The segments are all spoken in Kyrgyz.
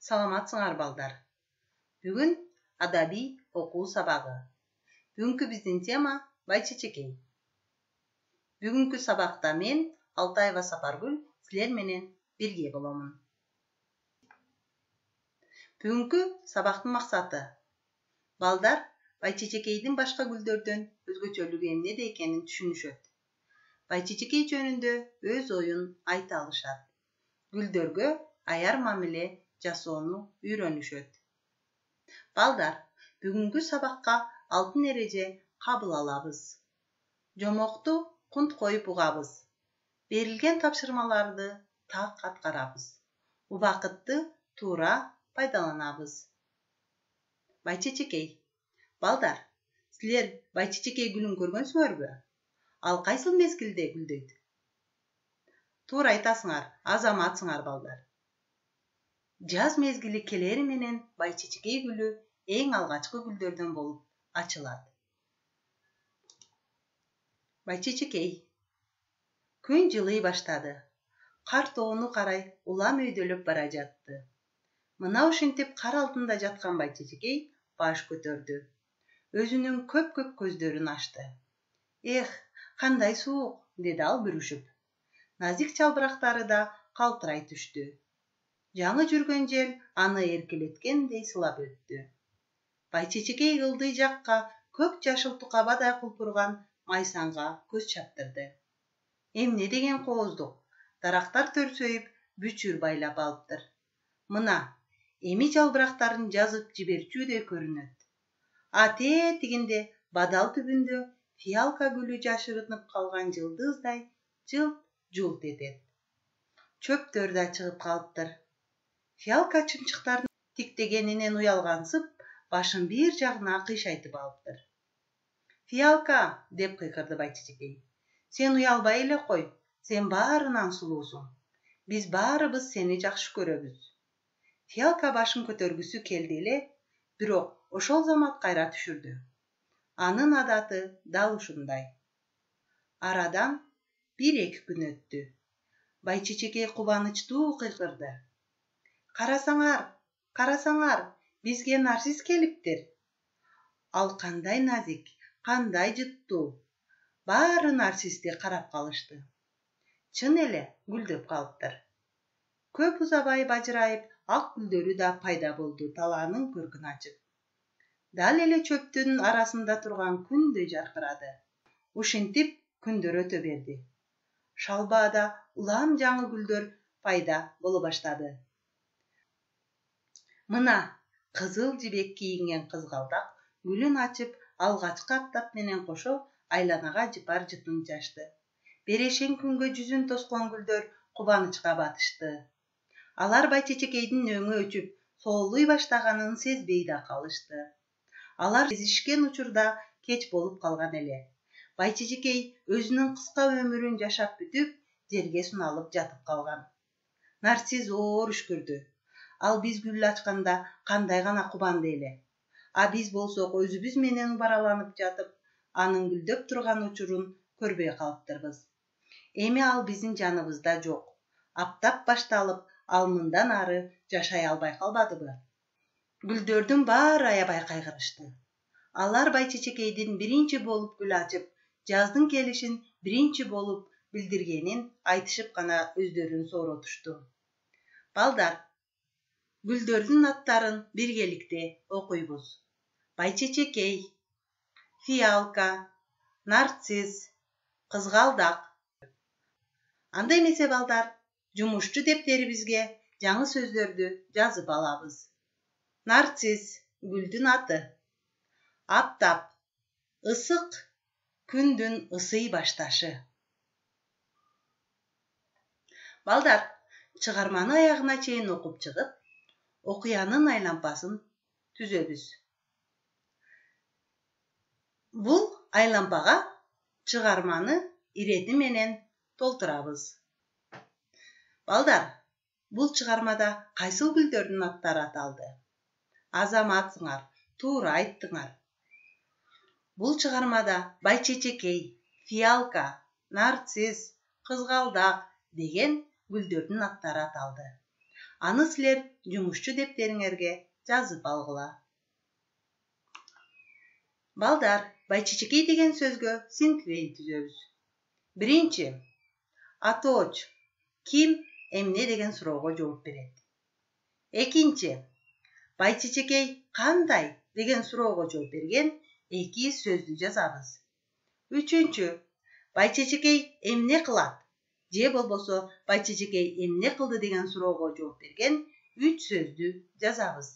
Саламатсыңар балдар. Бүгін адаби оқу сабағы. Бүгінгі біздің тема Байчечекей. Бүгінгі сабақта мен Алтаева Сапаргүл сілер менен бірге боламын. Бүгінгі сабақтың мақсаты. Балдар Байчечекейдің башқа гүлдерден өзгөчөлүгү эмнеде экенин түшүнүшөт. Байчечекей жөнүндө өз оюн айта алышат. Гүлдөргө аяр мамиле жасоону үйрөнүшөт. Балдар, бүгүнкү сабакка алтын эреже кабыл алабыз. Жомокту кунт коюп угабыз. Берилген тапшырмаларды так аткарабыз. Убакытты туура пайдаланабыз. Байчечекей. Балдар, силер Байчечекей гүлүн көргөнсүңөрбү? Ал кайсыл мезгилде гүлдөйт? Туура айтасыңар, азаматсыңар балдар. Жаз мезгили келери менен Байчечекей гүлү эң алгачкы гүлдөрдөн болуп ачылат. Байчечекей. Күн жылый баштады. Кар тоону карай улам өйдөлөп бара жатты. Мына ушинтип кар алтында жаткан Байчечекей баш көтөрдү. Өзүнүн көп көздөрүн ачты. Эх, кандай суук, деди ал бүрүшүп. Назик чалбырактары да калтырай түштү. Жаңы жүргөн жел аны эркелеткендей сылап өттү. Байчечекей ылдый жакка көк жашыл тукабадай кулпурган майсанга көз чаптырды. Эмне деген кооздук, дарактар төрсөйүп, бүчүр байлап алыптыр. Мына, эми жалбырактарын жазып жиберчүдөй көрүнөт. Ате тигинде бадал түбүндө фиалка гүлү жашырынып калган жылдыздай жылт этет. Чөптөр да чыгып калыптыр. Фиалка чымчыктардын тиктегенинен уялгансып, башын бир жагына кыйшайтып алыптыр. Фиалка, деп кыйкырды Байчечекей. Сен уялбай эле кой, сен баарынан сулуусуң. Биз баарыбыз сени жакшы көрөбүз. Фиалка башын көтөргүсү келди эле, бирок ошол замат кайра түшүрдү. Анын адаты дал ушундай. Арадан 1-2 күн өттү. Байчечекей кубанычтуу кыйкырды. Карасаңар, бизге нарцисс келиптир. Ал кандай назик, кандай жыттуу. Баары нарциссти карап калышты. Чын эле гүлдөп калыптыр. Көп узабай бажырайып, ак гүлдөрү да пайда болду талаанын көркүн ачып. Дал эле чөптүн арасында турган күндөй жаркырады. Ушинтип күндөр өтө берди. Шалбаада улам жаңы гүлдөр пайда боло баштады. Мына кызыл жибек кийинген кызгалдак гүлүн ачып, алгачкы аптап менен кошо айланага жыпар жытын чачты. Берешен күнгө жүзүн тоскон гүлдөр кубанычка батышты. Алар Байчечекейдин өңү өчүп, соолуй баштаганын сезбей да калышты. Алар сезишкен учурда кеч болуп калган эле. Байчечекей өзүнүн кыска өмүрүн жашап бүтүп, жерге суналып жатып калган. Нарцисс оор үшкүрдү. Ал биз гүл ачканда кандай гана кубанды эле. А биз болсок өзүбүз менен убараланып жатып, анын гүлдөп турган учурун көрбөй калыптырбыз. Эми ал биздин жаныбызда жок. Аптап башталып, ал мындан ары жашай албай калбадыбы? Гүлдөрдүн баары аябай кайгырышты. Алар Байчечекейдин биринчи болуп гүл ачып, жаздын келишин биринчи болуп билдиргенин айтышып гана өздөрүн сооротушту. Балдар, гүлдөрдүн аттарын биргеликте окуйбуз. Байчечекей, фиалка, нарцисс, кызгалдак. Анда эмесе балдар, жумушчу дептерибизге жаңы сөздөрдү жазып алабыз. Нарцисс гүлдүн аты. Аптап, ысык, күндүн ысый башташы. Балдар, чыгарманы аягына чейин окуп чыгып, окуянын айлампасын түзөбүз. Бул айлампага чыгарманы ирети менен толтурабыз. Балдар, бул чыгармада кайсыл гүлдөрдүн аттары аталды? Азаматсыңар, туура айттыңар. Бул чыгармада Байчечекей, фиалка, нарцисс, кызгалдак деген гүлдөрдүн аттары аталды. Аны силер жумушчу дептериңерге жазып алгыла. Балдар, байчечекей деген сөзгө синклейн түзөбүз. Биринчи, атооч ким, эмне деген суроого жооп берет. Экинчи, байчечекей кандай деген суроого жооп берген эки сөздү жазабыз. Үчүнчү, байчечекей эмне кылат же болбосо байчечекей эмне кылды деген суроого жооп берген үч сөздү жазабыз.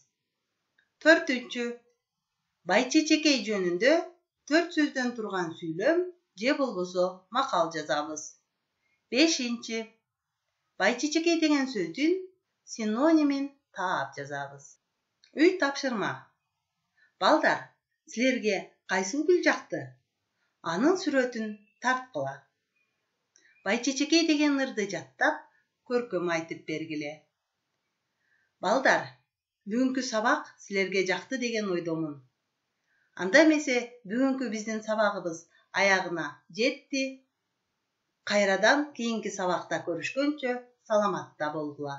Төртүнчү, байчечекей жөнүндө 4 сөздөн турган сүйлөм же болбосо макал жазабыз. Бешинчи, байчечекей деген сөздүн синонимин таап жазабыз. Үй тапшырма. Балдар, силерге кайсы гүл жакты? Анын сүрөтүн тарткыла. Байчечекей деген ырды жаттап, көркөм айтып бергиле. Балдар, бүгүнкү сабак силерге жакты деген ойдомун. Анда эмесе бүгүнкү биздин сабагыбыз аягына жетти. Кайрадан кийинки сабакта көрүшкөнчө саламатта болгула.